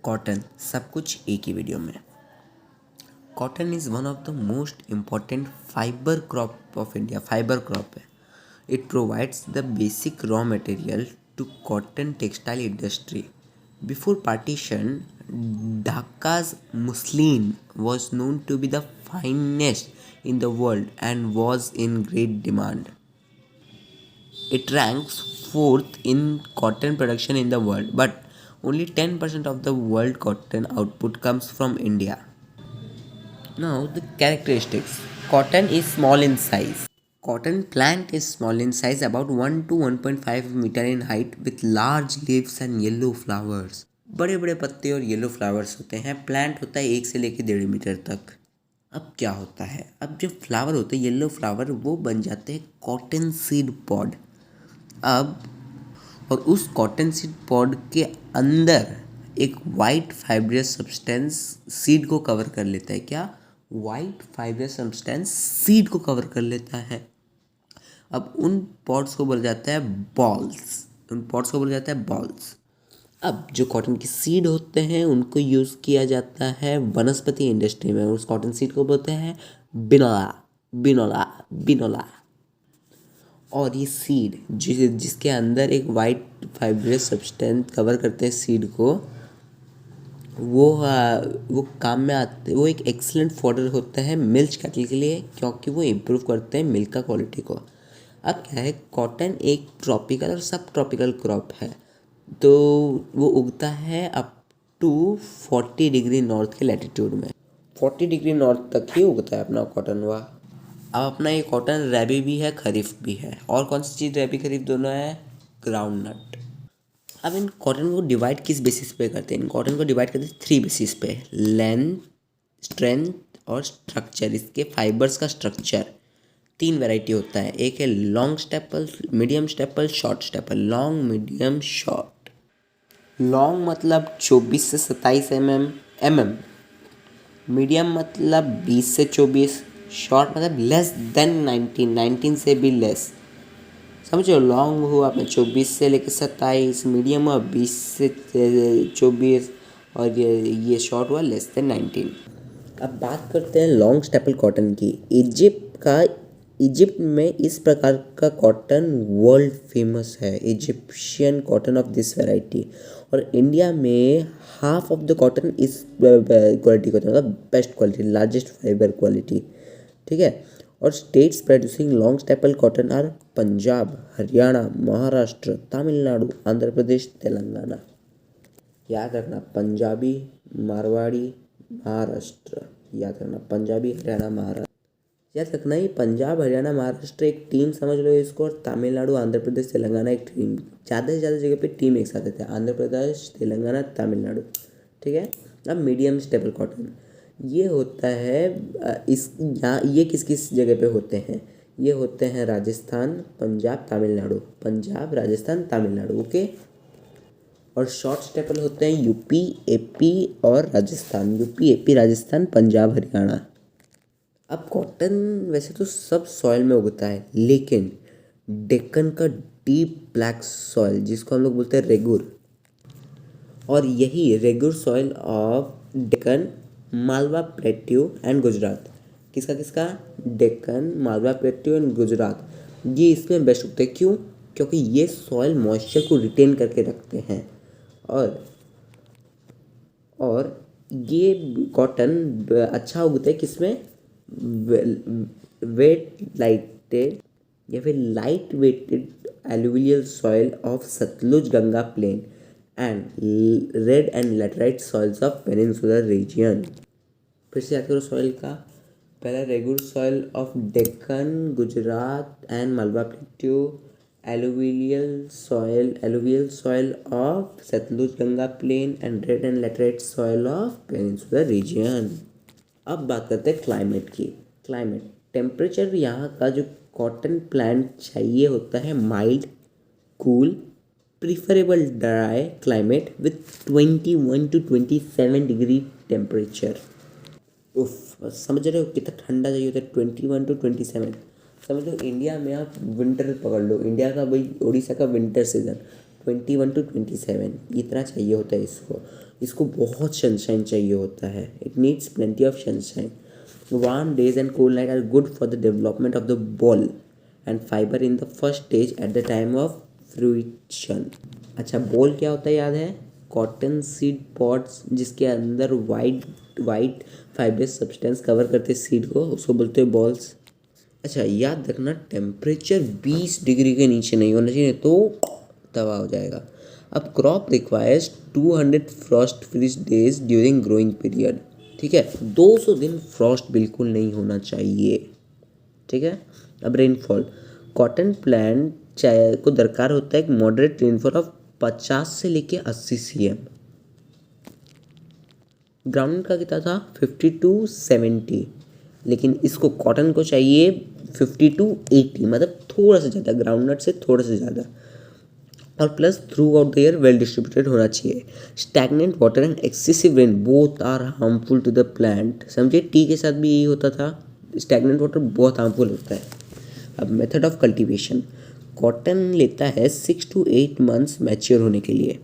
Cotton, सब कुछ एक ही वीडियो में। Cotton is one of the most important fibre crop of India. Fibre crop है। It provides the basic raw material to cotton textile industry. Before partition, Dhaka's muslin was known to be the finest in the world and was in great demand. It ranks fourth in cotton production in the world, but only 10% of the world cotton output comes from India. Now, the characteristics. Cotton is small in size. Cotton plant is small in size, about 1 to 1.5 meter in height, with large leaves and yellow flowers. बड़े बड़े पत्ते और yellow flowers होते हैं। Plant होता है 1 से लेकर 1.5 मीटर तक। अब क्या होता है, अब जो फ्लावर होते हैं येलो फ्लावर, वो बन जाते हैं कॉटन सीड पॉड। अब और उस कॉटन सीड पॉड के अंदर एक वाइट फाइब्रस सब्सटेंस सीड को कवर कर लेता है। क्या? वाइट फाइब्रस सब्सटेंस सीड को कवर कर लेता है। अब उन पॉड्स को बोला जाता है बॉल्स। अब जो कॉटन की सीड होते हैं उनको यूज़ किया जाता है वनस्पति इंडस्ट्री में। उस कॉटन सीड को बोलते हैं बिनोला। और ये सीड जिसके अंदर एक वाइट फाइब्रस सब्सटेंस कवर करते हैं सीड को, वो काम में आते। वो एक एक्सीलेंट फॉडर होता है मिल्क कैटल के लिए, क्योंकि वो इम्प्रूव करते हैं मिल्क का क्वालिटी को। अब क्या है, कॉटन एक ट्रॉपिकल और सब ट्रॉपिकल क्रॉप है, तो वो उगता है अप टू 40 डिग्री नॉर्थ के लैटिट्यूड में। 40 डिग्री नॉर्थ तक ही उगता है अपना कॉटन हुआ। अब अपना ये कॉटन रबी भी है, खरीफ भी है। और कौन सी चीज़ रबी खरीफ दोनों है? Groundnut. अब इन कॉटन को डिवाइड किस बेसिस पे करते हैं? इन कॉटन को डिवाइड करते हैं 3 बेसिस पे: लेंथ, स्ट्रेंथ और स्ट्रक्चर। इसके फाइबर्स का स्ट्रक्चर 3 वैरायटी होता है। एक है long staple, medium staple, short staple. Long, medium, short. Long मतलब 24 से 27 mm। मीडियम मतलब 20 से 24। शॉर्ट मतलब लेस देन 19 से भी लेस। समझो, लॉन्ग हुआ आपने 24 से लेकर 27, मीडियम हुआ 20 से 24, और ये शॉर्ट हुआ लेस देन 19। अब बात करते हैं लॉन्ग स्टेपल कॉटन की। इजिप्ट में इस प्रकार का कॉटन वर्ल्ड फेमस है, Egyptian cotton of this variety. और इंडिया में हाफ ऑफ द कॉटन इस क्वालिटी का, मतलब best quality, largest fibre quality. ठीक है। और states producing long staple cotton are Punjab, Haryana, Maharashtra, Tamil Nadu, Andhra Pradesh, Telangana. याद रखना, पंजाबी, मारवाड़ी, महाराष्ट्र। याद रखना, पंजाबी, हरियाणा, महाराष्ट्र। याद रखना, ये पंजाब, हरियाणा, महाराष्ट्र एक टीम समझ लो इसको, और तमिलनाडु, आंध्र प्रदेश, तेलंगाना एक टीम। ज़्यादा से ज़्यादा जगह पे टीम एक साथ रहते हैं: आंध्र प्रदेश, तेलंगाना, तमिलनाडु। ठीक है। अब मीडियम स्टेपल कॉटन ये होता है, ये किस किस जगह पे होते हैं? ये होते हैं राजस्थान, पंजाब, तमिलनाडु। पंजाब, राजस्थान, तमिलनाडु। ओके। और शॉर्ट स्टेपल होते हैं यूपी, एपी और राजस्थान। UP, AP, Rajasthan, Punjab, Haryana. अब कॉटन वैसे तो सब सॉइल में उगता है, लेकिन डेक्कन का डीप ब्लैक सॉइल, जिसको हम लोग बोलते हैं रेगुर, और यही regur soil of Deccan, Malwa plateau and Gujarat. किसका? Deccan, Malwa plateau and Gujarat. ये इसमें बेस्ट उगते हैं। क्यों? क्योंकि ये सॉइल मॉइस्चर को रिटेन करके रखते हैं। और ये कॉटन अच्छा उगता है किसमें? वेट लाइटेड या फिर light weighted alluvial soil of Sutlej Ganga plain and red and laterite soils of peninsular region. फिर से याद करो सॉइल का। पहला regular soil of Deccan, Gujarat and Malwa plateau. Alluvial soil of Sutlej Ganga plain and red and laterite soil of peninsular region. अब बात करते हैं क्लाइमेट की। क्लाइमेट टेम्परेचर यहाँ का जो कॉटन प्लांट चाहिए होता है mild, cool, preferable dry climate with 21 to 27 degree temperature. उफ, समझ रहे हो कितना ठंडा चाहिए होता है? 21 to 27। समझ लो इंडिया में आप विंटर पकड़ लो, इंडिया का भाई, उड़ीसा का विंटर सीजन 21 to 27 इतना चाहिए होता है इसको। इसको बहुत सनशाइन चाहिए होता है. It needs plenty of sunshine. Warm days and cool night are good for the development of the boll and fibre in the first stage at the time of fruition. अच्छा, बॉल क्या होता है याद है? Cotton seed pods जिसके अंदर white fibrous substance cover करते seed को, उसको बोलते हैं बॉल्स. अच्छा, याद रखना टेम्परेचर 20 डिग्री के नीचे नहीं होना चाहिए, तो तबाह हो जाएगा. अब crop requires 200 Frost free days during growing period. ठीक है, 200 दिन फ्रॉस्ट बिल्कुल नहीं होना चाहिए. ठीक है. अब रेनफॉल, कॉटन प्लांट चाय को दरकार होता है एक मॉडरेट रेनफॉल ऑफ 50 से लेके 80 cm. ग्राउंड का कितना था? 50 to 70. लेकिन इसको कॉटन को चाहिए 50 to 80, मतलब थोड़ा सा ज़्यादा, ग्राउंडनट से थोड़ा सा ज़्यादा. और plus throughout the year well distributed होना चाहिए. Stagnant water and excessive rain both are harmful to the plant. समझे, टी के साथ भी यही होता था. स्टैगनेंट वाटर बहुत हार्मफुल होता है. अब मेथड ऑफ कल्टीवेशन, कॉटन लेता है 6 to 8 months मैच्योर होने के लिए.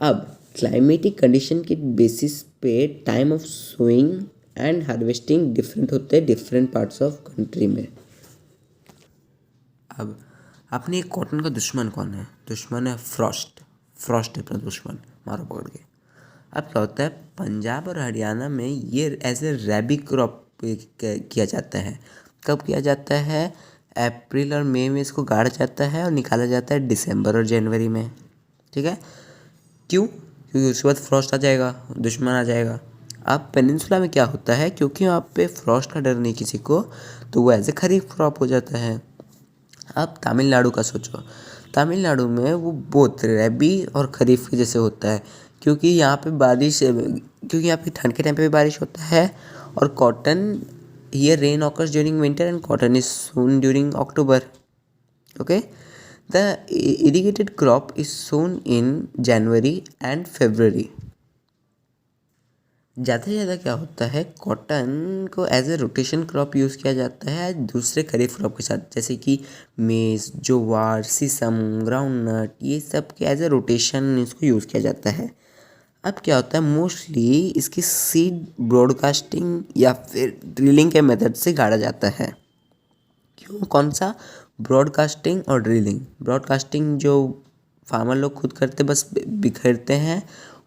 अब क्लाइमेटिक कंडीशन के बेसिस पे time of sowing and harvesting different होते हैं डिफरेंट पार्ट्स ऑफ कंट्री में. अब अपने कॉटन का दुश्मन कौन है? दुश्मन है फ्रॉस्ट. फ्रॉस्ट है अपना दुश्मन, मारो पकड़ के. अब क्या होता है, पंजाब और हरियाणा में ये एज ए रैबी क्रॉप किया जाता है. कब किया जाता है? अप्रैल और मई में इसको गाड़ा जाता है और निकाला जाता है दिसंबर और जनवरी में. ठीक है. क्यों? क्योंकि उसके बाद फ्रॉस्ट आ जाएगा, दुश्मन आ जाएगा. अब पेनिनसुला में क्या होता है, क्योंकि वहाँ पे फ्रॉस्ट का डर नहीं किसी को, तो वो एज ए खरीफ क्रॉप हो जाता है. अब तमिलनाडु का सोचो, तमिलनाडु में वो बहुत रबी और खरीफ के जैसे होता है, क्योंकि यहाँ पे ठंड के टाइम पे भी बारिश होता है. और cotton, here rain occurs during winter and cotton is sown during October. Okay. The irrigated crop is sown in January and February. ज़्यादा से ज़्यादा क्या होता है, कॉटन को as a rotation crop use किया जाता है दूसरे खरीफ क्रॉप के साथ, जैसे कि मेज, ज्वार, सीसम, ग्राउंडनट, ये सब के एज ए रोटेशन इसको यूज़ किया जाता है. अब क्या होता है, मोस्टली इसकी सीड ब्रॉडकास्टिंग या फिर ड्रिलिंग के मेथड से गाड़ा जाता है. क्यों? कौन सा? ब्रॉडकास्टिंग और ड्रिलिंग. ब्रॉडकास्टिंग जो फार्मर लोग खुद करते, बस बिखरते हैं,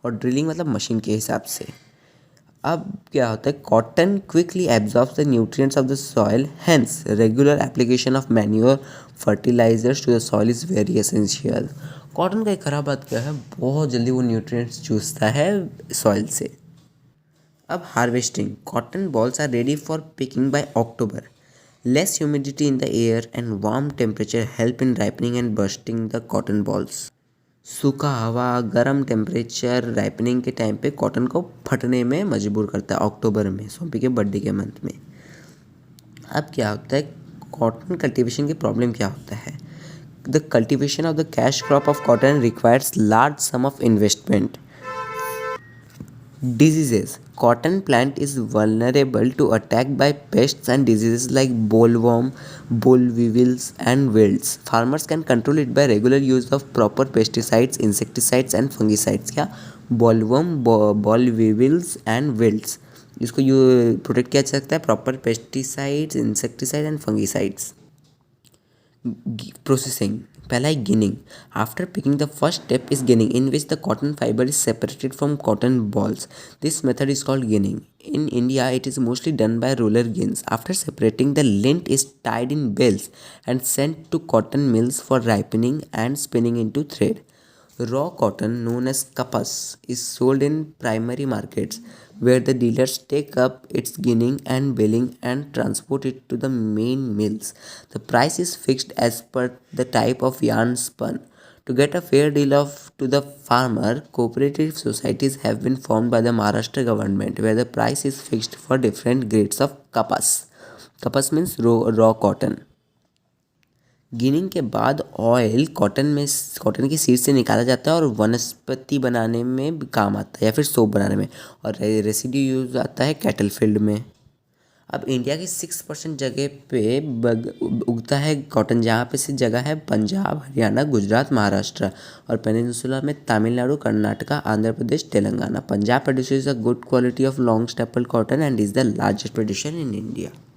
और ड्रिलिंग मतलब मशीन के हिसाब से. अब क्या होता है, cotton quickly absorbs the nutrients of the soil, hence regular application of manure fertilisers to the soil is very essential. Cotton का एक खराब बात क्या है, बहुत जल्दी वो न्यूट्रिएंट्स चूसता है सॉइल से. अब harvesting, cotton bolls are ready for picking by October. Less humidity in the air and warm temperature help in ripening and bursting the cotton bolls. सूखा हवा, गर्म टेम्परेचर राइपनिंग के टाइम पे कॉटन को फटने में मजबूर करता है अक्टूबर में, सोम्पी के बर्थडे के मंथ में. अब क्या होता है, कॉटन कल्टीवेशन की प्रॉब्लम क्या होता है, the cultivation of the cash crop of cotton requires large some of investment. Diseases, cotton plant is vulnerable to attack by pests and diseases like bollworm, boll weevils and wilts. Farmers can control it by regular use of proper pesticides, insecticides and fungicides. क्या? bollworm, boll weevils and wilts, इसको protect किया जा सकता है proper pesticides, insecticide and fungicides. Processing, पहला है ginning. After picking the first step is ginning, in which the cotton fibre is separated from cotton bolls. This method is called ginning. In India it is mostly done by roller gins. After separating the lint is tied in bales and sent to cotton mills for ripening and spinning into thread. Raw cotton, known as kapas, is sold in primary markets, where the dealers take up its ginning and baling and transport it to the main mills. The price is fixed as per the type of yarn spun. To get a fair deal to the farmer, cooperative societies have been formed by the Maharashtra government, where the price is fixed for different grades of kapas. Kapas means raw cotton. Ginning के बाद oil cotton की seed से निकाला जाता है और वनस्पति बनाने में भी काम आता है, या फिर सोप बनाने में, और रेसिड्यू यूज आता है कैटल फील्ड में. अब इंडिया की 6% जगह पे उगता है कॉटन, जहाँ पे से जगह है पंजाब, हरियाणा, गुजरात, महाराष्ट्र, और पेनिनसुला में Tamil Nadu, Karnataka, Andhra Pradesh, Telangana. Punjab produces a good quality of long staple cotton and is the largest producer in India.